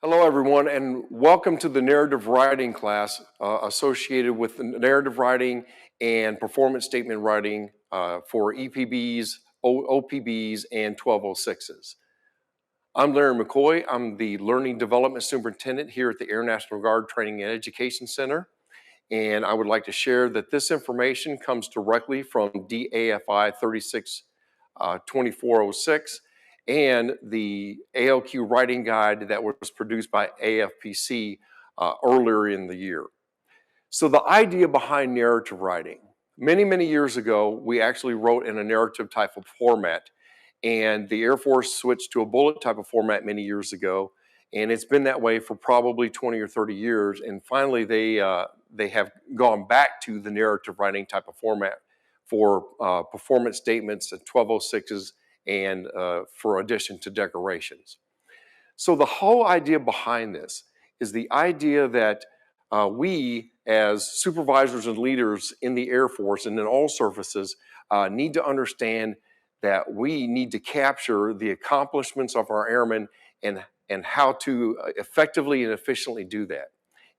Hello, everyone, and welcome to the narrative writing class associated with the narrative writing and performance statement writing for EPBs, OPBs, and 1206s. I'm Larry McCoy. I'm the Learning Development Superintendent here at the Air National Guard Training and Education Center, and I would like to share that this information comes directly from DAFI 362406 and the ALQ writing guide that was produced by AFPC earlier in the year. So the idea behind narrative writing, many years ago, we actually wrote in a narrative type of format, and the Air Force switched to a bullet type of format many years ago, and it's been that way for probably 20 or 30 years, and finally they have gone back to the narrative writing type of format for performance statements at 1206s and for addition to decorations. So the whole idea behind this is the idea that we as supervisors and leaders in the Air Force and in all services need to understand that we need to capture the accomplishments of our airmen and how to effectively and efficiently do that.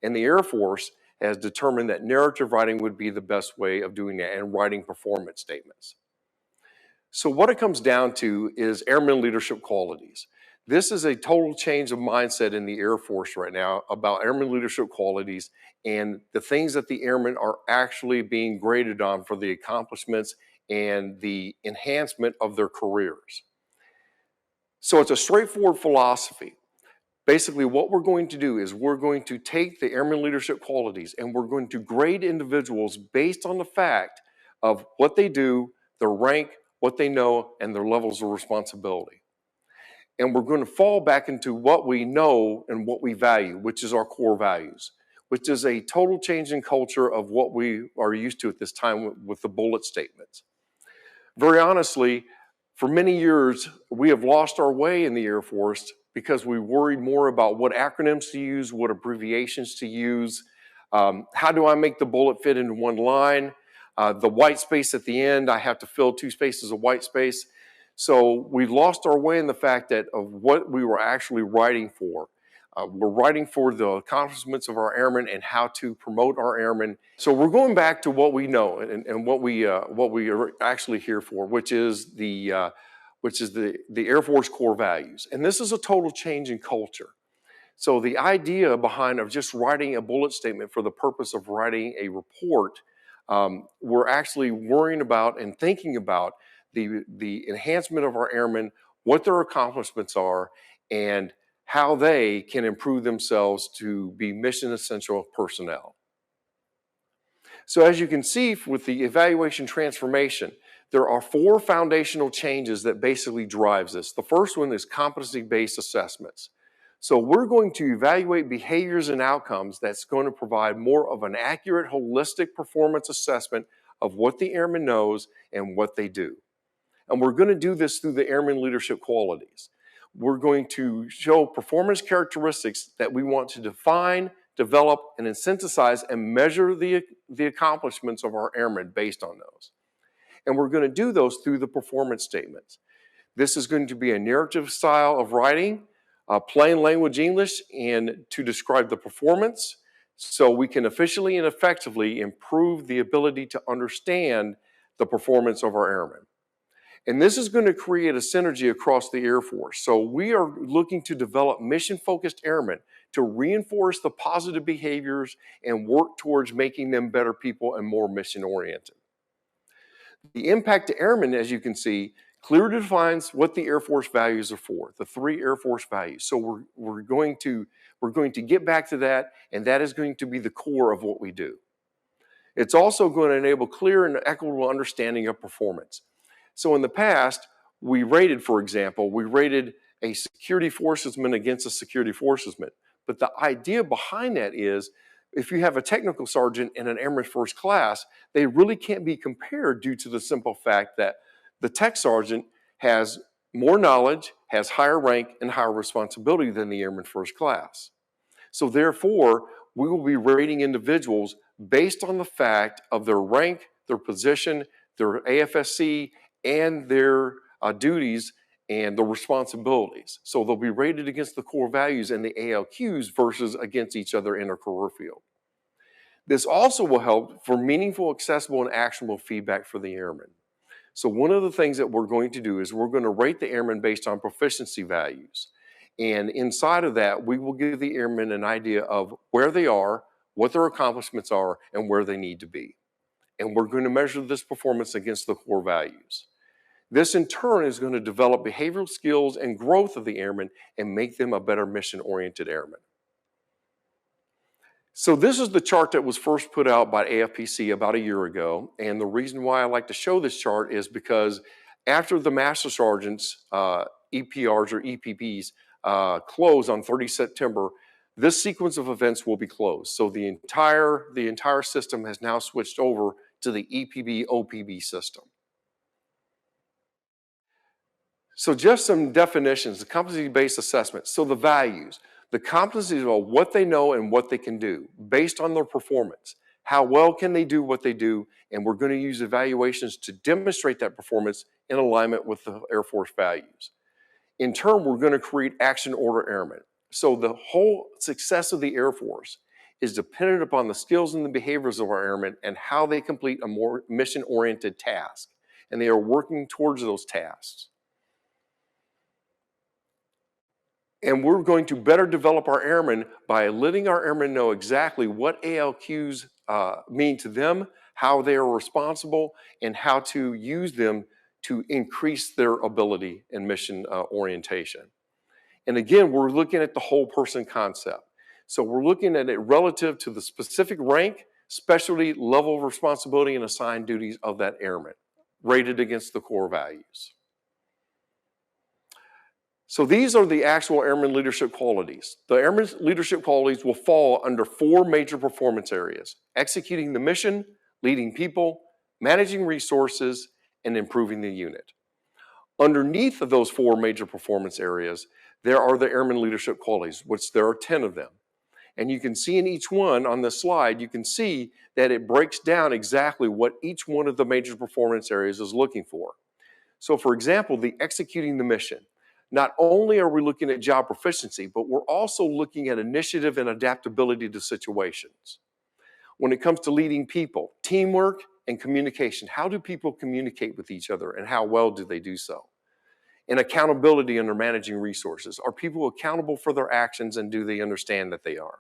And the Air Force has determined that narrative writing would be the best way of doing that and writing performance statements. So what it comes down to is airman leadership qualities. This is a total change of mindset in the Air Force right now about airman leadership qualities and the things that the airmen are actually being graded on for the accomplishments and the enhancement of their careers. So it's a straightforward philosophy. Basically, what we're going to do is we're going to take the airman leadership qualities and we're going to grade individuals based on the fact of what they do, their rank, what they know, and their levels of responsibility. And we're going to fall back into what we know and what we value, which is our core values, which is a total change in culture of what we are used to at this time with the bullet statements. Very honestly, for many years, we have lost our way in the Air Force because we worried more about what acronyms to use, what abbreviations to use, how do I make the bullet fit into one line, the white space at the end, I have to fill 2 spaces of white space. So we lost our way in the fact that of what we were actually writing for. We're writing for the accomplishments of our airmen and how to promote our airmen. So we're going back to what we know and what we are actually here for, which is the Air Force core values. And this is a total change in culture. So the idea behind of just writing a bullet statement for the purpose of writing a report, we're actually worrying about and thinking about the enhancement of our airmen, what their accomplishments are, and how they can improve themselves to be mission essential personnel. So as you can see with the evaluation transformation, there are 4 foundational changes that basically drives this. The first one is competency-based assessments. So we're going to evaluate behaviors and outcomes that's going to provide more of an accurate, holistic performance assessment of what the airman knows and what they do. And we're going to do this through the airman leadership qualities. We're going to show performance characteristics that we want to define, develop, and synthesize and measure the accomplishments of our airmen based on those. And we're going to do those through the performance statements. This is going to be a narrative style of writing, plain language English, and to describe the performance so we can efficiently and effectively improve the ability to understand the performance of our airmen. And this is going to create a synergy across the Air Force. So we are looking to develop mission-focused airmen to reinforce the positive behaviors and work towards making them better people and more mission-oriented. The impact to airmen, as you can see, clearly defines what the Air Force values are for, the 3 Air Force values. So we're going to get back to that, and that is going to be the core of what we do. It's also going to enable clear and equitable understanding of performance. So in the past, we rated, for example, a security forcesman against a security forcesman. But the idea behind that is if you have a technical sergeant and an airman first class, they really can't be compared due to the simple fact that the tech sergeant has more knowledge, has higher rank, and higher responsibility than the airman first class. So therefore, we will be rating individuals based on the fact of their rank, their position, their AFSC, and their duties and the responsibilities. So they'll be rated against the core values and the ALQs versus against each other in a career field. This also will help for meaningful, accessible, and actionable feedback for the airmen. So one of the things that we're going to do is we're going to rate the airmen based on proficiency values. And inside of that, we will give the airmen an idea of where they are, what their accomplishments are, and where they need to be. And we're going to measure this performance against the core values. This in turn is going to develop behavioral skills and growth of the airmen and make them a better mission-oriented airman. So this is the chart that was first put out by AFPC about a year ago. And the reason why I like to show this chart is because after the Master Sergeants, EPRs or EPPs, close on 30 September, this sequence of events will be closed. So the entire system has now switched over to the EPB OPB system. So just some definitions, the competency-based assessment. So the values, the competencies of what they know and what they can do based on their performance. How well can they do what they do? And we're going to use evaluations to demonstrate that performance in alignment with the Air Force values. In turn, we're going to create action order airmen. So the whole success of the Air Force is dependent upon the skills and the behaviors of our airmen and how they complete a more mission-oriented task. And they are working towards those tasks. And we're going to better develop our airmen by letting our airmen know exactly what ALQs mean to them, how they are responsible, and how to use them to increase their ability and mission orientation. And again, we're looking at the whole person concept. So we're looking at it relative to the specific rank, specialty, level of responsibility, and assigned duties of that airman, rated against the core values. So these are the actual airman leadership qualities. The airman leadership qualities will fall under 4 major performance areas: executing the mission, leading people, managing resources, and improving the unit. Underneath of those 4 major performance areas, there are the airman leadership qualities, which there are 10 of them. And you can see in each one on this slide, you can see that it breaks down exactly what each one of the major performance areas is looking for. So for example, the executing the mission. Not only are we looking at job proficiency, but we're also looking at initiative and adaptability to situations. When it comes to leading people, teamwork and communication, how do people communicate with each other and how well do they do so? And accountability under managing resources. Are people accountable for their actions and do they understand that they are?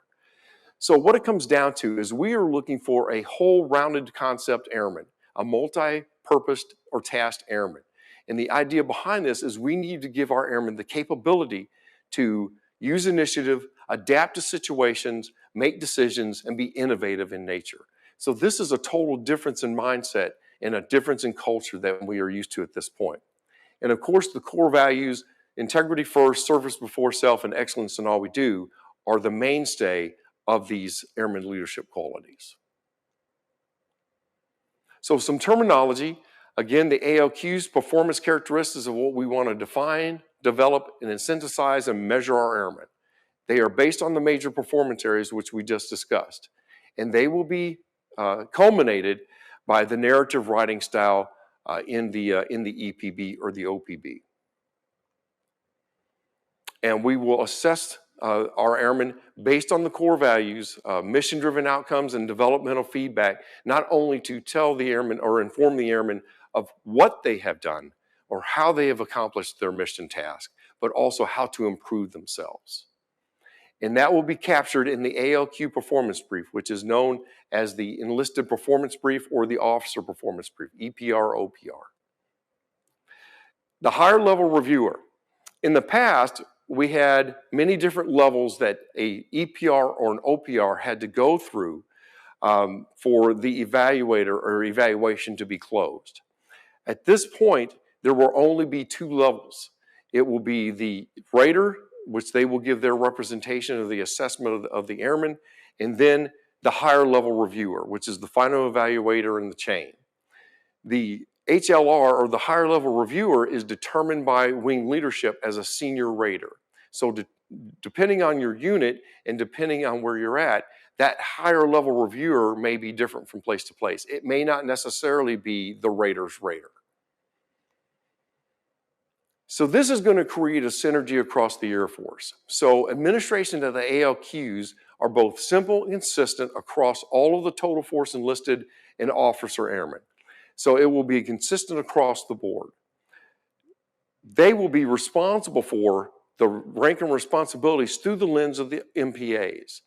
So what it comes down to is we are looking for a whole rounded concept airman, a multi-purposed or tasked airman. And the idea behind this is we need to give our airmen the capability to use initiative, adapt to situations, make decisions, and be innovative in nature. So this is a total difference in mindset and a difference in culture that we are used to at this point. And of course, the core values, integrity first, service before self, and excellence in all we do, are the mainstay of these airman leadership qualities. So some terminology. Again, the ALQs, performance characteristics of what we want to define, develop, and then synthesize and measure our airmen. They are based on the major performance areas which we just discussed. And they will be culminated by the narrative writing style in the EPB or the OPB. And we will assess our airmen based on the core values, mission-driven outcomes, and developmental feedback, not only to tell the airmen or inform the airmen of what they have done or how they have accomplished their mission task, but also how to improve themselves. And that will be captured in the ALQ performance brief, which is known as the enlisted performance brief or the officer performance brief, EPR, OPR. The higher level reviewer. In the past, we had many different levels that a EPR or an OPR had to go through for the evaluator or evaluation to be closed. At this point, there will only be 2 levels. It will be the rater, which they will give their representation of the assessment of the airman, and then the higher level reviewer, which is the final evaluator in the chain. The HLR, or the higher level reviewer, is determined by wing leadership as a senior rater. So depending on your unit and depending on where you're at, that higher level reviewer may be different from place to place. It may not necessarily be the rater's rater. So this is going to create a synergy across the Air Force. So administration of the ALQs are both simple and consistent across all of the total force enlisted and officer airmen. So it will be consistent across the board. They will be responsible for the rank and responsibilities through the lens of the MPAs.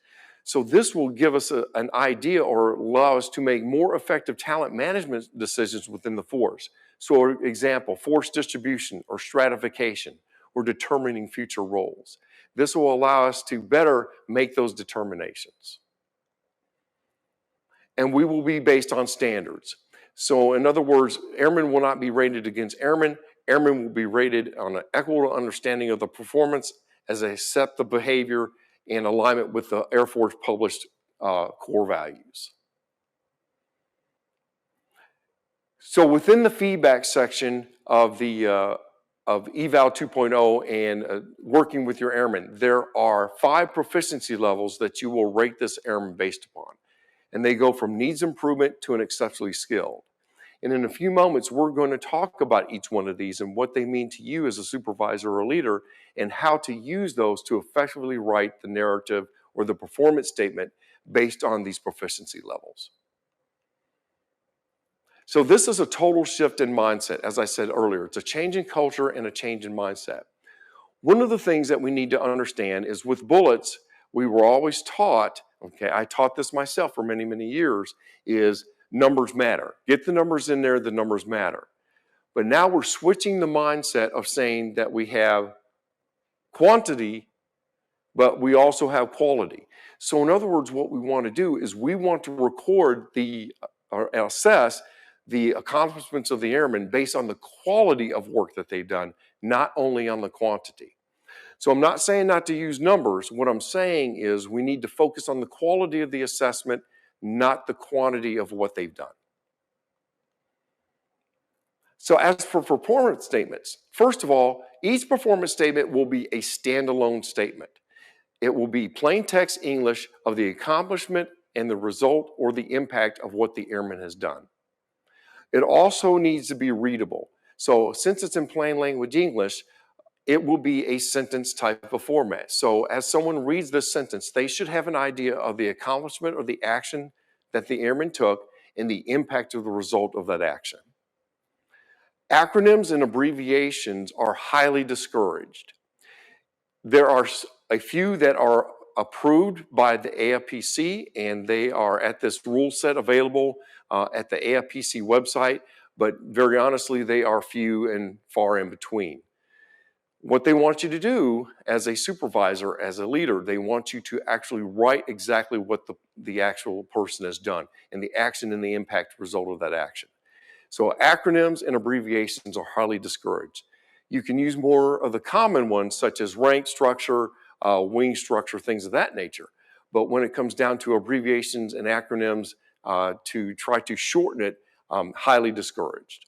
So this will give us an idea or allow us to make more effective talent management decisions within the force. So for example, force distribution or stratification or determining future roles. This will allow us to better make those determinations. And we will be based on standards. So in other words, airmen will not be rated against airmen. Airmen will be rated on an equitable understanding of the performance as they set the behavior in alignment with the Air Force published core values. So within the feedback section of the of Eval 2.0 and working with your airmen, there are 5 proficiency levels that you will rate this airman based upon. And they go from needs improvement to an exceptionally skilled. And in a few moments, we're going to talk about each one of these and what they mean to you as a supervisor or leader and how to use those to effectively write the narrative or the performance statement based on these proficiency levels. So this is a total shift in mindset. As I said earlier, it's a change in culture and a change in mindset. One of the things that we need to understand is with bullets, we were always taught, okay, I taught this myself for many, many years, is numbers matter. Get the numbers in there, the numbers matter. But now we're switching the mindset of saying that we have quantity, but we also have quality. So in other words, what we want to do is we want to record or assess the accomplishments of the airmen based on the quality of work that they've done, not only on the quantity. So I'm not saying not to use numbers. What I'm saying is we need to focus on the quality of the assessment, not the quantity of what they've done. So as for performance statements, first of all, each performance statement will be a standalone statement. It will be plain text English of the accomplishment and the result or the impact of what the airman has done. It also needs to be readable. So since it's in plain language English, it will be a sentence type of format. So as someone reads this sentence, they should have an idea of the accomplishment or the action that the airman took and the impact of the result of that action. Acronyms and abbreviations are highly discouraged. There are a few that are approved by the AFPC, and they are at this rule set available at the AFPC website, but very honestly, they are few and far in between. What they want you to do as a supervisor, as a leader, they want you to actually write exactly what the actual person has done and the action and the impact result of that action. So acronyms and abbreviations are highly discouraged. You can use more of the common ones such as rank structure, wing structure, things of that nature. But when it comes down to abbreviations and acronyms to try to shorten it, highly discouraged.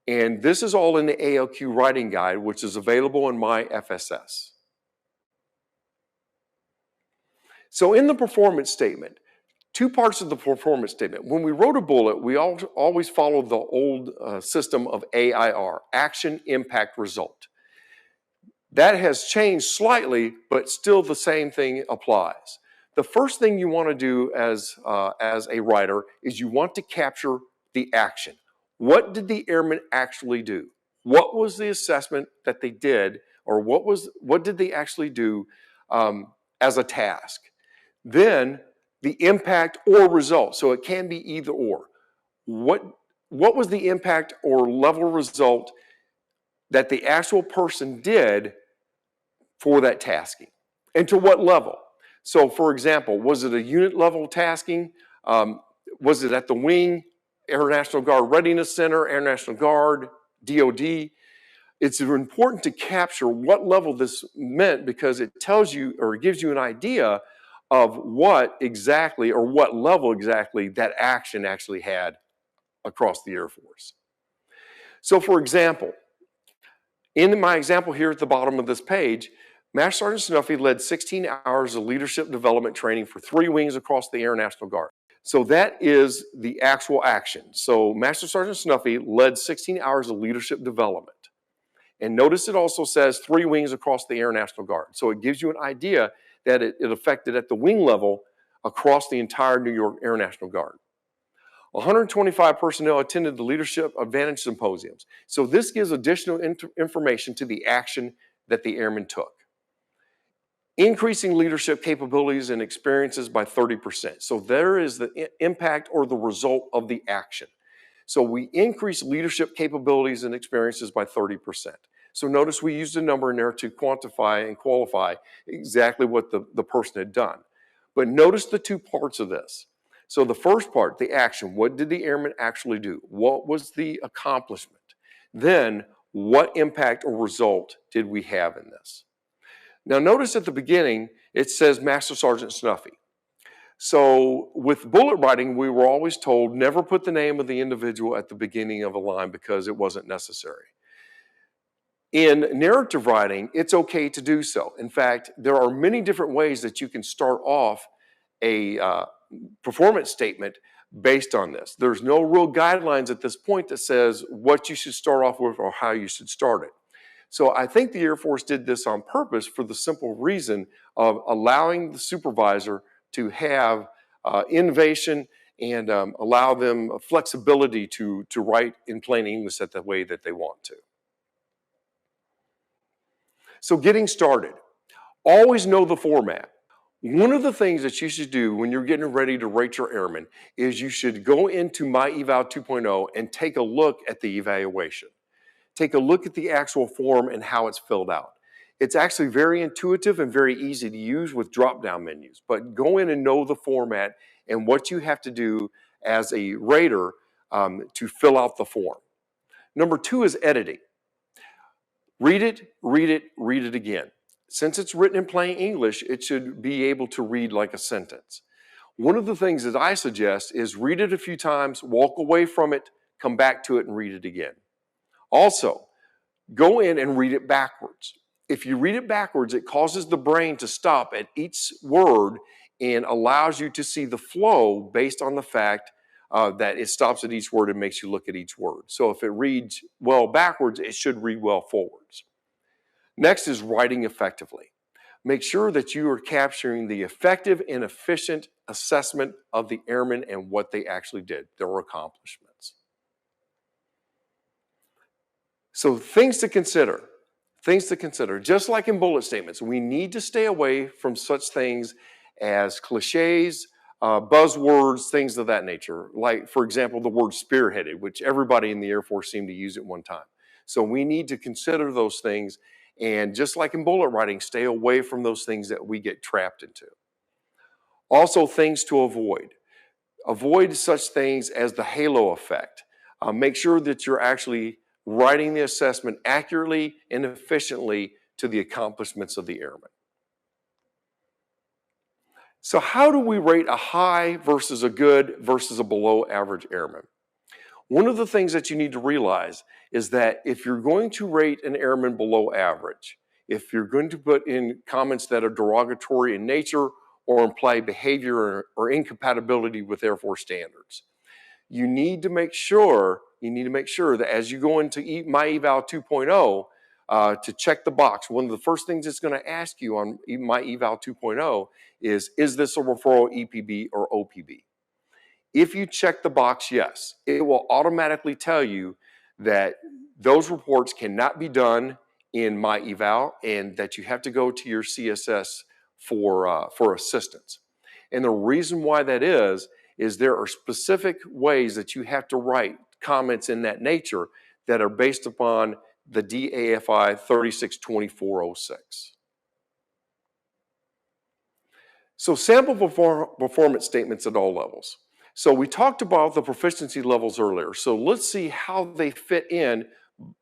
And this is all in the ALQ writing guide, which is available in my FSS. So in the performance statement, 2 parts of the performance statement. When we wrote a bullet, we always followed the old system of AIR, action, impact, result. That has changed slightly, but still the same thing applies. The first thing you want to do as a writer is you want to capture the action. What did the airman actually do? What was the assessment that they did, or what did they actually do as a task? Then the impact or result. So it can be either or. What was the impact or level result that the actual person did for that tasking? And to what level? So for example, was it a unit level tasking? Was it at the wing, Air National Guard Readiness Center, Air National Guard, DOD? It's important to capture what level this meant because it tells you or it gives you an idea of what exactly or what level exactly that action actually had across the Air Force. So for example, in my example here at the bottom of this page, Master Sergeant Snuffy led 16 hours of leadership development training for 3 wings across the Air National Guard. So that is the actual action. So Master Sergeant Snuffy led 16 hours of leadership development. And notice it also says 3 wings across the Air National Guard. So it gives you an idea that it affected at the wing level across the entire New York Air National Guard. 125 personnel attended the Leadership Advantage Symposiums. So this gives additional information to the action that the airmen took. Increasing leadership capabilities and experiences by 30%. So there is the impact or the result of the action. So we increase leadership capabilities and experiences by 30%. So notice we used a number in there to quantify and qualify exactly what the person had done. But notice the 2 parts of this. So the first part, the action, what did the airman actually do? What was the accomplishment? Then, what impact or result did we have in this? Now notice at the beginning, it says Master Sergeant Snuffy. So with bullet writing, we were always told never put the name of the individual at the beginning of a line because it wasn't necessary. In narrative writing, it's okay to do so. In fact, there are many different ways that you can start off a performance statement based on this. There's no real guidelines at this point that says what you should start off with or how you should start it. So I think the Air Force did this on purpose for the simple reason of allowing the supervisor to have innovation and allow them flexibility to write in plain English at the way that they want to. So getting started, always know the format. One of the things that you should do when you're getting ready to rate your airmen is you should go into My Eval 2.0 and take a look at the evaluation. Take a look at the actual form and how it's filled out. It's actually very intuitive and very easy to use with drop-down menus, but go in and know the format and what you have to do as a rater to fill out the form. Number 2 is editing. Read it, read it, read it again. Since it's written in plain English, it should be able to read like a sentence. One of the things that I suggest is read it a few times, walk away from it, come back to it and read it again. Also, go in and read it backwards. If you read it backwards, it causes the brain to stop at each word and allows you to see the flow based on the fact that it stops at each word and makes you look at each word. So if it reads well backwards, it should read well forwards. Next is writing effectively. Make sure that you are capturing the effective and efficient assessment of the airmen and what they actually did, their accomplishments. So things to consider. Just like in bullet statements, we need to stay away from such things as cliches, buzzwords, things of that nature. Like, for example, the word spearheaded, which everybody in the Air Force seemed to use at one time. So we need to consider those things, and just like in bullet writing, stay away from those things that we get trapped into. Also, things to avoid. Avoid such things as the halo effect. Make sure that you're actually writing the assessment accurately and efficiently to the accomplishments of the airman. So how do we rate a high versus a good versus a below average airman? One of the things that you need to realize is that if you're going to rate an airman below average, if you're going to put in comments that are derogatory in nature or imply behavior or incompatibility with Air Force standards, you need to make sure that as you go into My Eval 2.0 to check the box, one of the first things it's going to ask you on My Eval 2.0 is this a referral EPB or OPB? If you check the box yes, it will automatically tell you that those reports cannot be done in My Eval and that you have to go to your CSS for assistance. And the reason why that is there are specific ways that you have to write comments in that nature that are based upon the DAFI 362406. So sample performance statements at all levels. So we talked about the proficiency levels earlier. So let's see how they fit in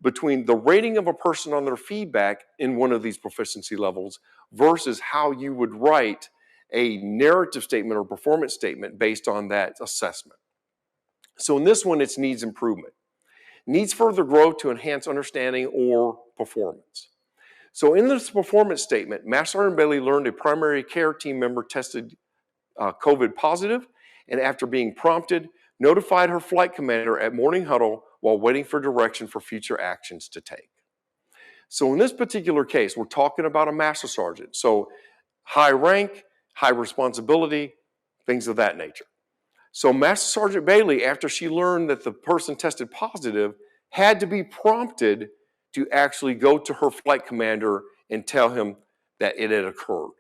between the rating of a person on their feedback in one of these proficiency levels versus how you would write a narrative statement or performance statement based on that assessment. So in this one, it's needs improvement. Needs further growth to enhance understanding or performance. So in this performance statement, Master Sergeant Bailey learned a primary care team member tested COVID positive, and after being prompted, notified her flight commander at morning huddle while waiting for direction for future actions to take. So in this particular case, we're talking about a master sergeant. So high rank, high responsibility, things of that nature. So Master Sergeant Bailey, after she learned that the person tested positive, had to be prompted to actually go to her flight commander and tell him that it had occurred.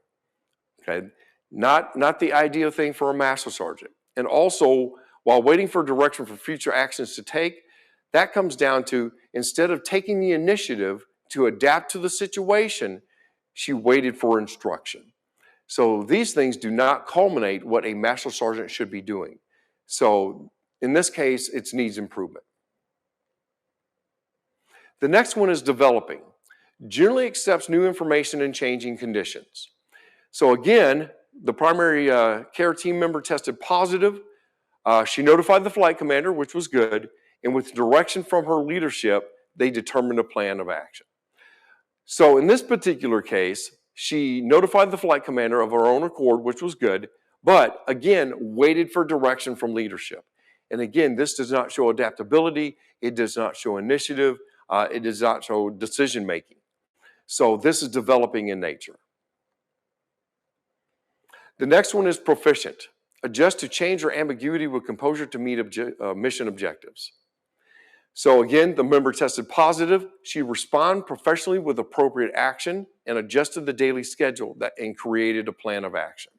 Okay, not the ideal thing for a Master Sergeant. And also, while waiting for direction for future actions to take, that comes down to, instead of taking the initiative to adapt to the situation, she waited for instruction. So these things do not culminate what a Master Sergeant should be doing. So in this case, it needs improvement. The next one is developing. Generally accepts new information in changing conditions. So again, the primary care team member tested positive. She notified the flight commander, which was good, and with direction from her leadership, they determined a plan of action. So in this particular case, she notified the flight commander of her own accord, which was good, but again, waited for direction from leadership. And again, this does not show adaptability, it does not show initiative, it does not show decision making. So this is developing in nature. The next one is proficient. Adjust to change or ambiguity with composure to meet mission objectives. So again, the member tested positive. She responded professionally with appropriate action and adjusted the daily schedule and created a plan of action.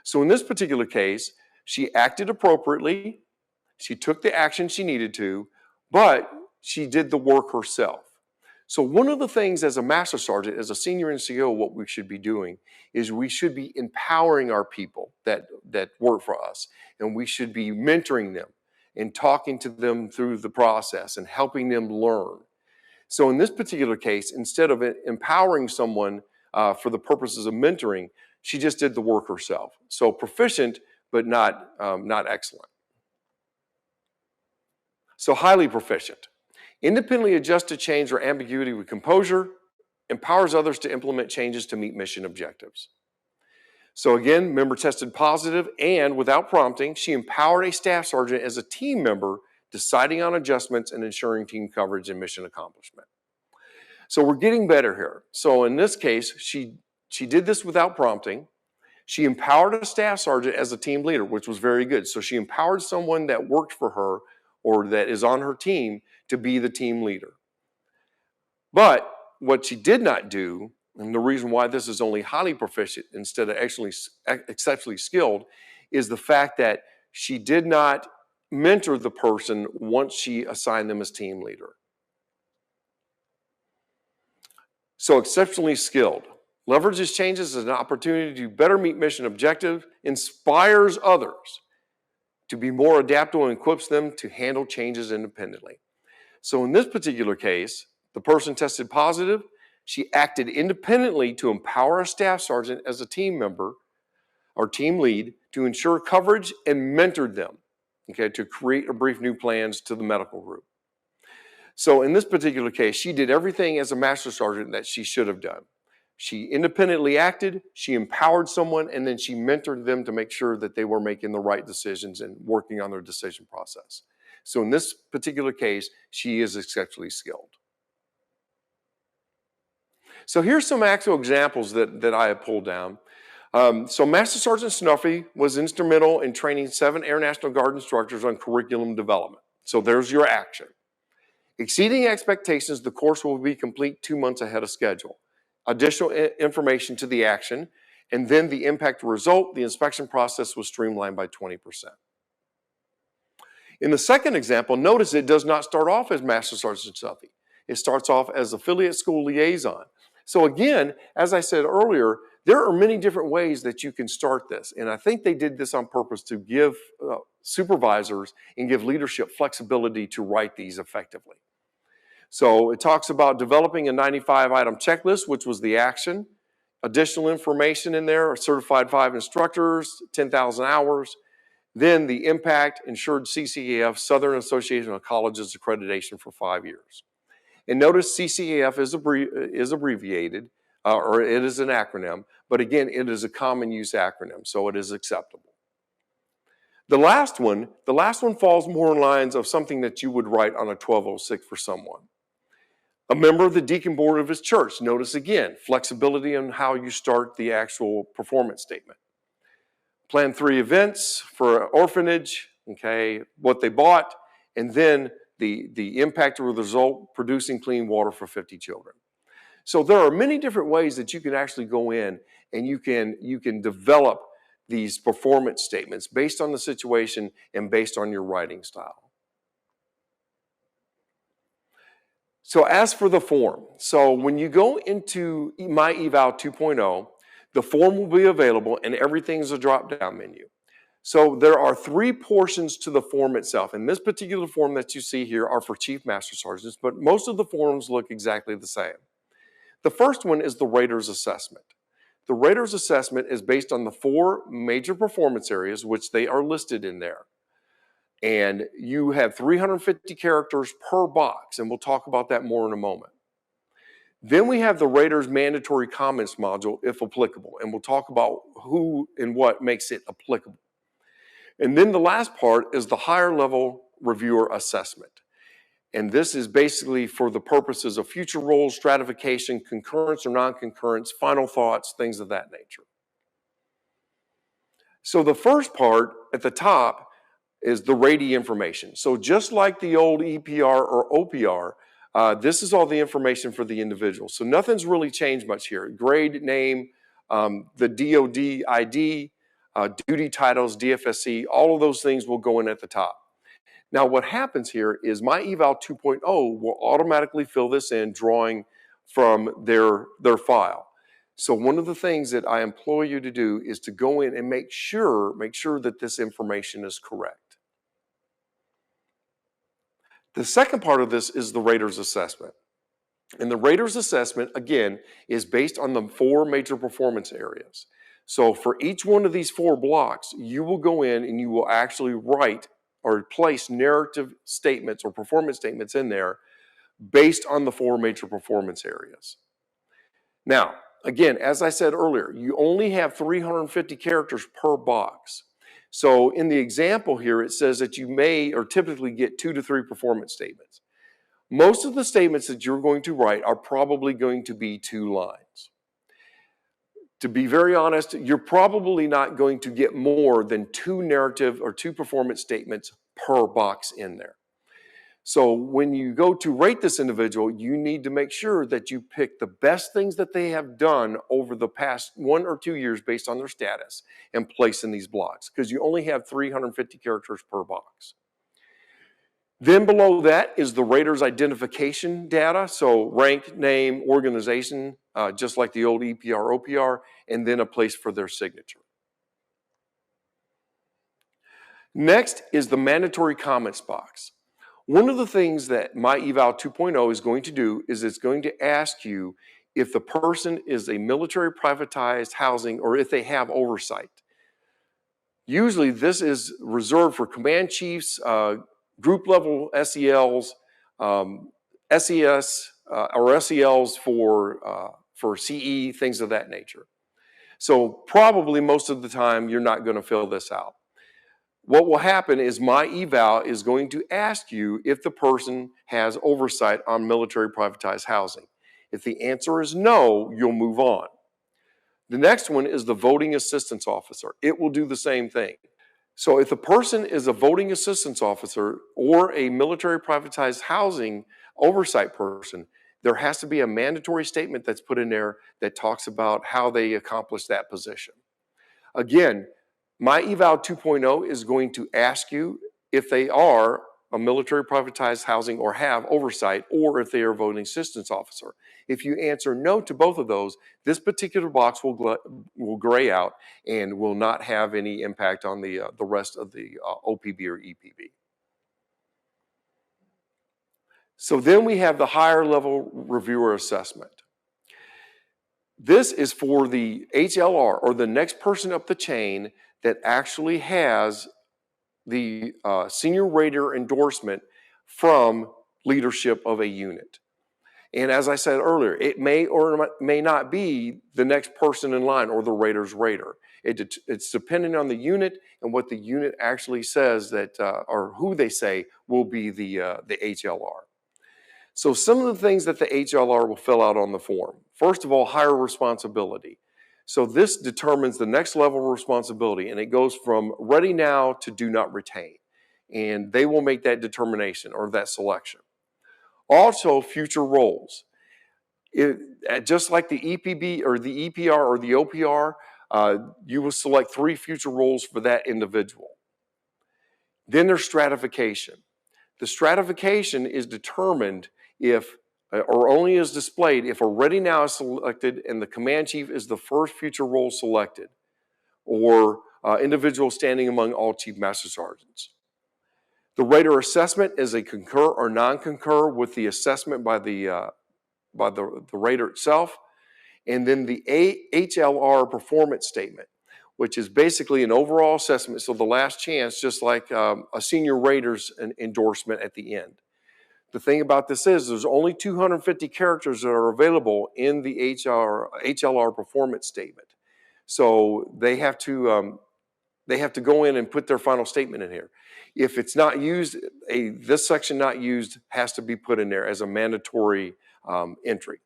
So in this particular case, she acted appropriately. She took the action she needed to, but she did the work herself. So one of the things as a Master Sergeant, as a senior NCO, what we should be doing is we should be empowering our people that work for us, and we should be mentoring them and talking to them through the process and helping them learn. So in this particular case, instead of empowering someone for the purposes of mentoring, she just did the work herself. So proficient, but not excellent. So highly proficient. Independently adjusts to change or ambiguity with composure, empowers others to implement changes to meet mission objectives. So again, member tested positive, and without prompting, she empowered a staff sergeant as a team member, deciding on adjustments and ensuring team coverage and mission accomplishment. So we're getting better here. So in this case, she did this without prompting. She empowered a staff sergeant as a team leader, which was very good. So she empowered someone that worked for her or that is on her team to be the team leader. But what she did not do, and the reason why this is only highly proficient instead of actually exceptionally skilled, is the fact that she did not mentor the person once she assigned them as team leader. So exceptionally skilled. Leverages changes as an opportunity to better meet mission objectives, inspires others to be more adaptable, and equips them to handle changes independently. So in this particular case, the person tested positive. She acted independently to empower a staff sergeant as a team member or team lead to ensure coverage and mentored them, okay, to create or brief new plans to the medical group. So in this particular case, she did everything as a master sergeant that she should have done. She independently acted, she empowered someone, and then she mentored them to make sure that they were making the right decisions and working on their decision process. So in this particular case, she is exceptionally skilled. So here's some actual examples that I have pulled down. So Master Sergeant Snuffy was instrumental in training 7 Air National Guard instructors on curriculum development. So there's your action. Exceeding expectations, the course will be complete 2 months ahead of schedule. Additional information to the action, and then the impact result, the inspection process was streamlined by 20%. In the second example, notice it does not start off as Master Sergeant Snuffy. It starts off as affiliate school liaison. So again, as I said earlier, there are many different ways that you can start this. And I think they did this on purpose to give supervisors and give leadership flexibility to write these effectively. So it talks about developing a 95-item checklist, which was the action. Additional information in there, certified 5 instructors, 10,000 hours. Then the impact, ensured CCAF, Southern Association of Colleges accreditation for 5 years. And notice CCAF is abbreviated, or it is an acronym, but again, it is a common use acronym, so it is acceptable. The last one falls more in lines of something that you would write on a 1206 for someone. A member of the deacon board of his church. Notice again, flexibility on how you start the actual performance statement. Plan 3 events for an orphanage, okay, what they bought, and then the impact or the result, producing clean water for 50 children. So there are many different ways that you can actually go in and you can develop these performance statements based on the situation and based on your writing style. So as for the form, so when you go into My Eval 2.0, the form will be available and everything's a drop-down menu. So there are 3 portions to the form itself. And this particular form that you see here are for Chief Master Sergeants, but most of the forms look exactly the same. The first one is the Rater's Assessment. The Rater's Assessment is based on the 4 major performance areas, which they are listed in there. And you have 350 characters per box, and we'll talk about that more in a moment. Then we have the Rater's Mandatory Comments module, if applicable, and we'll talk about who and what makes it applicable. And then the last part is the Higher Level Reviewer Assessment. And this is basically for the purposes of future roles, stratification, concurrence or non-concurrence, final thoughts, things of that nature. So the first part at the top is the rating information. So just like the old EPR or OPR, this is all the information for the individual. So nothing's really changed much here. Grade, name, the DOD ID, duty titles, DFSC, all of those things will go in at the top. Now what happens here is My Eval 2.0 will automatically fill this in, drawing from their file. So one of the things that I implore you to do is to go in and make sure that this information is correct. The second part of this is the Rater's Assessment. And the Rater's Assessment, again, is based on the 4 major performance areas. So for each one of these 4 blocks, you will go in and you will actually write or place narrative statements or performance statements in there based on the 4 major performance areas. Now, again, as I said earlier, you only have 350 characters per box. So in the example here, it says that you may or typically get 2 to 3 performance statements. Most of the statements that you're going to write are probably going to be 2 lines. To be very honest, you're probably not going to get more than 2 narrative or 2 performance statements per box in there. So when you go to rate this individual, you need to make sure that you pick the best things that they have done over the past 1 or 2 years based on their status and place in these blocks, because you only have 350 characters per box. Then below that is the rater's identification data, so rank, name, organization, just like the old EPR, OPR, and then a place for their signature. Next is the mandatory comments box. One of the things that My Eval 2.0 is going to do is it's going to ask you if the person is a military privatized housing or if they have oversight. Usually this is reserved for command chiefs, group level SELs, SES, or SELs for CE, things of that nature. So probably most of the time you're not going to fill this out. What will happen is My Eval is going to ask you if the person has oversight on military privatized housing. If the answer is no, you'll move on. The next one is the voting assistance officer. It will do the same thing. So if the person is a voting assistance officer or a military privatized housing oversight person, there has to be a mandatory statement that's put in there that talks about how they accomplish that position. Again, My Eval 2.0 is going to ask you if they are a military privatized housing or have oversight, or if they are a voting assistance officer. If you answer no to both of those, this particular box will gray out and will not have any impact on the rest of the OPB or EPB. So then we have the higher level reviewer assessment. This is for the HLR, or the next person up the chain, that actually has the senior rater endorsement from leadership of a unit. And as I said earlier, it may or may not be the next person in line or the rater's rater. It's dependent on the unit and what the unit actually says that, or who they say will be the HLR. So some of the things that the HLR will fill out on the form. First of all, higher responsibility. So this determines the next level of responsibility, and it goes from ready now to do not retain. And they will make that determination or that selection. Also, future roles. Just like the EPB or the EPR or the OPR, you will select 3 future roles for that individual. Then there's stratification. The stratification is determined if, or only is displayed if a ready now is selected and the command chief is the first future role selected, or individual standing among all chief master sergeants. The rater assessment is a concur or non-concur with the assessment by the rater itself. And then the HLR performance statement, which is basically an overall assessment. So the last chance, just like a senior rater's endorsement at the end. The thing about this is there's only 250 characters that are available in the HLR performance statement. So they have to go in and put their final statement in here. If it's not used, this section not used has to be put in there as a mandatory entry.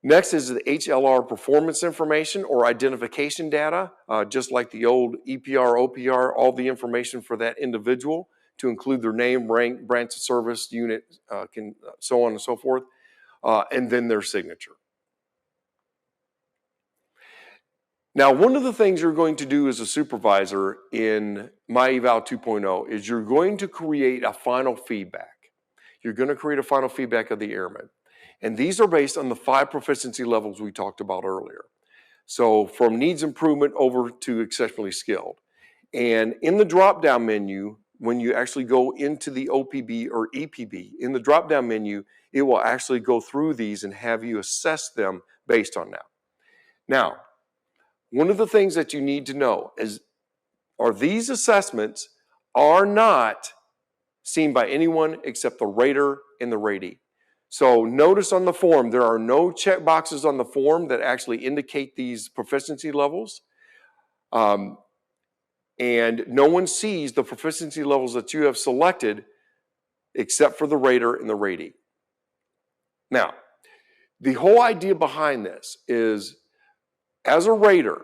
Next is the HLR performance information or identification data, just like the old EPR, OPR, all the information for that individual to include their name, rank, branch of service, unit, so on and so forth, and then their signature. Now, one of the things you're going to do as a supervisor in MyEval 2.0 is you're going to create a final feedback. You're going to create a final feedback of the airman. And these are based on the 5 proficiency levels we talked about earlier. So from needs improvement over to exceptionally skilled. And in the drop-down menu, when you actually go into the OPB or EPB, in the drop-down menu, it will actually go through these and have you assess them based on that. Now, one of the things that you need to know is, these assessments are not seen by anyone except the rater and the ratee. So notice on the form, there are no check boxes on the form that actually indicate these proficiency levels. And no one sees the proficiency levels that you have selected except for the rater and the ratee. Now, the whole idea behind this is, as a rater,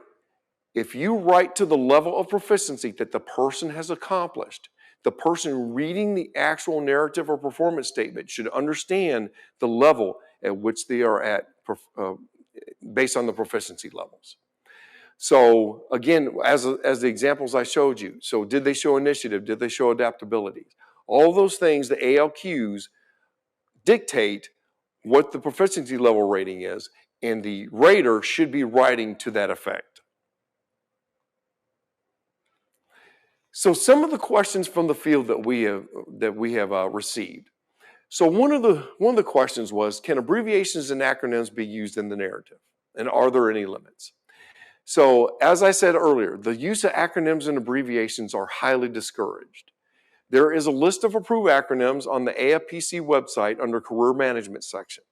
if you write to the level of proficiency that the person has accomplished, the person reading the actual narrative or performance statement should understand the level at which they are at based on the proficiency levels. So again, as the examples I showed you, so did they show initiative? Did they show adaptability? All those things, the ALQs dictate what the proficiency level rating is, and the rater should be writing to that effect. So some of the questions from the field that we have received. So one of the questions was, can abbreviations and acronyms be used in the narrative? And are there any limits? So as I said earlier, the use of acronyms and abbreviations are highly discouraged. There is a list of approved acronyms on the AFPC website under Career Management section.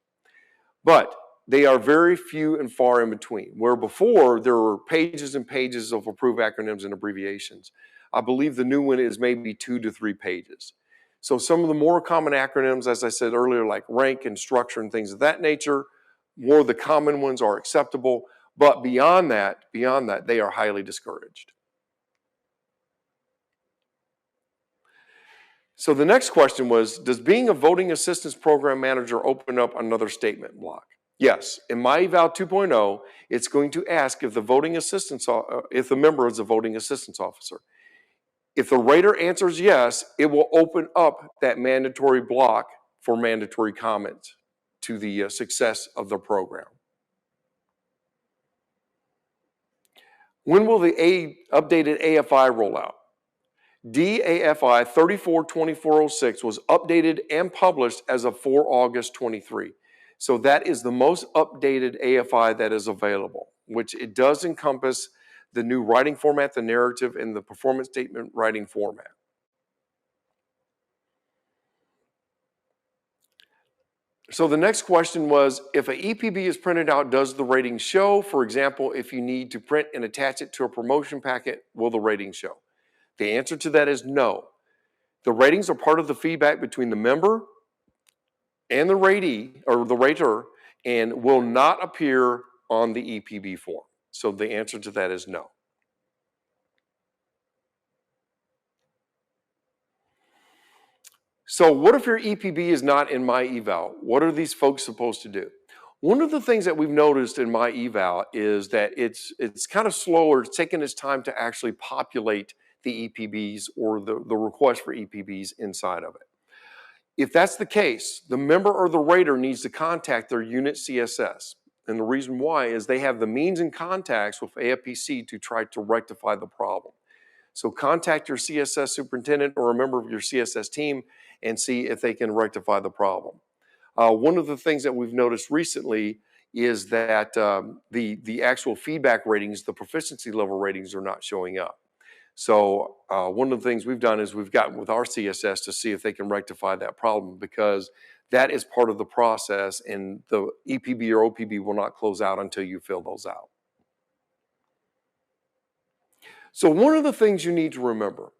But they are very few and far in between. Where before there were pages and pages of approved acronyms and abbreviations, I believe the new one is maybe 2 to 3 pages. So some of the more common acronyms, as I said earlier, like rank and structure and things of that nature, more of the common ones are acceptable. But beyond that, they are highly discouraged. So the next question was, does being a voting assistance program manager open up another statement block? Yes, in MyEval 2.0, it's going to ask if the member is a voting assistance officer. If the rater answers yes, it will open up that mandatory block for mandatory comments to the success of the program. When will the updated AFI roll out? DAFI 342406 was updated and published as of 4 August 23. So that is the most updated AFI that is available, which it does encompass the new writing format, the narrative, and the performance statement writing format. So the next question was, if an EPB is printed out, does the rating show? For example, if you need to print and attach it to a promotion packet, will the rating show? The answer to that is no. The ratings are part of the feedback between the member and the ratee or the rater and will not appear on the EPB form. So the answer to that is no. So what if your EPB is not in my eval? What are these folks supposed to do? One of the things that we've noticed in my eval is that it's kind of slower. It's taking its time to actually populate the EPBs or the request for EPBs inside of it. If that's the case, the member or the rater needs to contact their unit CSS. And the reason why is they have the means and contacts with AFPC to try to rectify the problem. So contact your CSS superintendent or a member of your CSS team and see if they can rectify the problem. One of the things that we've noticed recently is that the actual feedback ratings, the proficiency level ratings are not showing up. So one of the things we've done is we've gotten with our CSS to see if they can rectify that problem, because that is part of the process and the EPB or OPB will not close out until you fill those out. So one of the things you need to remember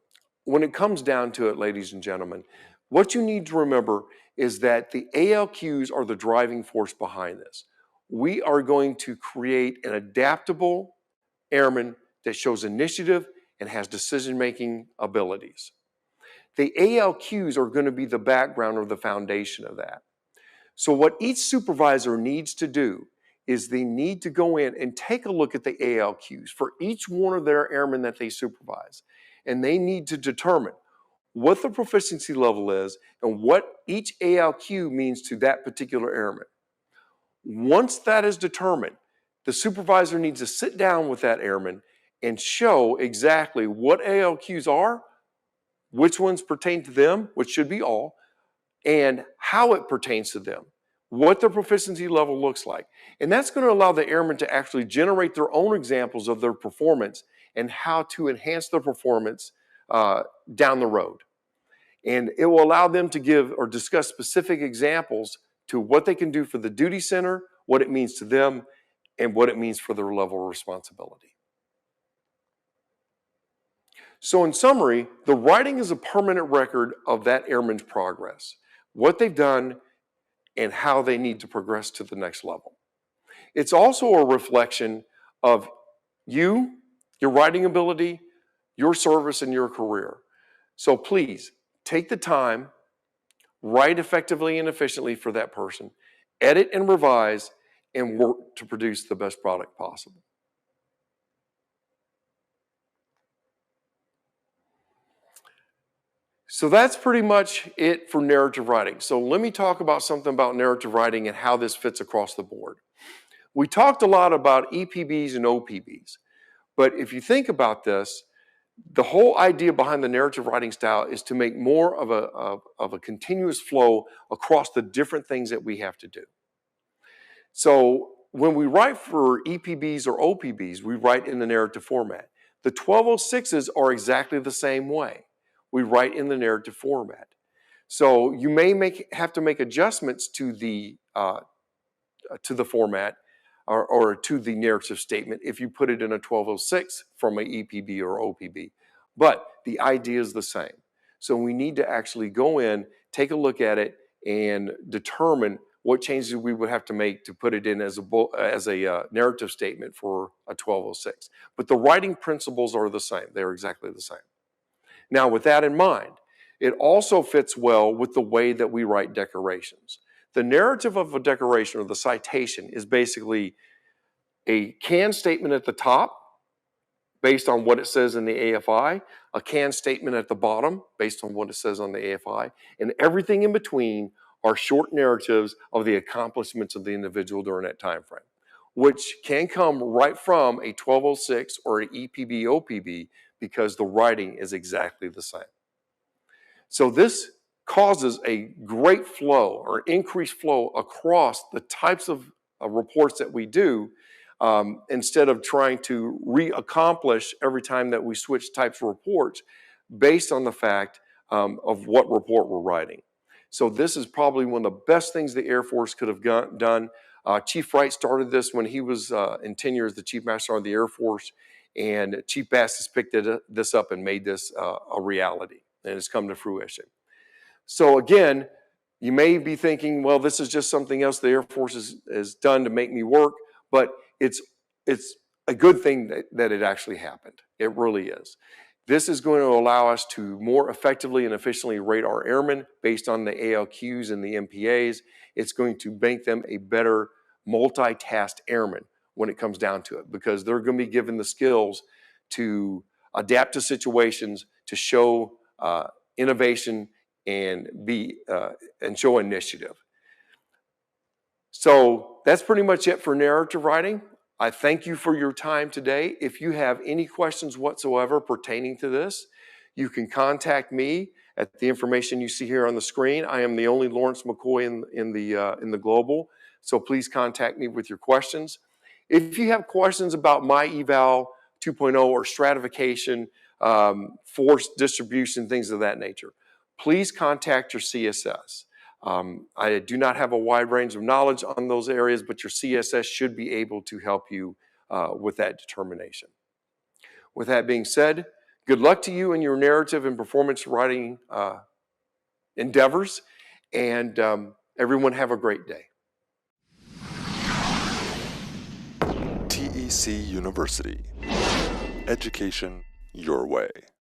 when it comes down to it, ladies and gentlemen, what you need to remember is that the ALQs are the driving force behind this. We are going to create an adaptable airman that shows initiative and has decision-making abilities. The ALQs are going to be the background or the foundation of that. So what each supervisor needs to do is they need to go in and take a look at the ALQs for each one of their airmen that they supervise. And they need to determine what the proficiency level is and what each ALQ means to that particular airman. Once that is determined, the supervisor needs to sit down with that airman and show exactly what ALQs are, which ones pertain to them, which should be all, and how it pertains to them, what their proficiency level looks like. And that's going to allow the airmen to actually generate their own examples of their performance and how to enhance their performance down the road. And it will allow them to give or discuss specific examples to what they can do for the duty center, what it means to them, and what it means for their level of responsibility. So in summary, the writing is a permanent record of that airman's progress, what they've done, and how they need to progress to the next level. It's also a reflection of you, your writing ability, your service, and your career. So please, take the time, write effectively and efficiently for that person, edit and revise, and work to produce the best product possible. So that's pretty much it for narrative writing. So let me talk about something about narrative writing and how this fits across the board. We talked a lot about EPBs and OPBs, but if you think about this, the whole idea behind the narrative writing style is to make more of a continuous flow across the different things that we have to do. So when we write for EPBs or OPBs, we write in the narrative format. The 1206s are exactly the same way. We write in the narrative format. So you may have to make adjustments to the format or to the narrative statement if you put it in a 1206 from an EPB or OPB. But the idea is the same. So we need to actually go in, take a look at it, and determine what changes we would have to make to put it in as a narrative statement for a 1206. But the writing principles are the same. They're exactly the same. Now, with that in mind, it also fits well with the way that we write decorations. The narrative of a decoration or the citation is basically a can statement at the top based on what it says in the AFI, a can statement at the bottom based on what it says on the AFI, and everything in between are short narratives of the accomplishments of the individual during that time frame, which can come right from a 1206 or an EPB OPB because the writing is exactly the same. So this causes a great flow or increased flow across the types of reports that we do, instead of trying to re-accomplish every time that we switch types of reports based on the fact of what report we're writing. So this is probably one of the best things the Air Force could have done. Chief Wright started this when he was in tenure as the Chief Master Sergeant of the Air Force, and Chief Bass has picked this up and made this a reality, and it's come to fruition. So again, You may be thinking, well, this is just something else the Air Force has done to make me work, but it's a good thing that it actually happened. It really is. This is going to allow us to more effectively and efficiently rate our airmen based on the ALQs and the MPAs. It's going to make them a better multitask airman when it comes down to it, because they're going to be given the skills to adapt to situations, to show innovation and show initiative. So that's pretty much it for narrative writing. I thank you for your time today. If you have any questions whatsoever pertaining to this, you can contact me at the information you see here on the screen. I am the only Lawrence McCoy in the global, so please contact me with your questions. If you have questions about my eval 2.0 or stratification, force distribution, things of that nature, please contact your CSS. I do not have a wide range of knowledge on those areas, but your CSS should be able to help you with that determination. With that being said, good luck to you in your narrative and performance writing endeavors, and everyone have a great day. TEC University. Education your way.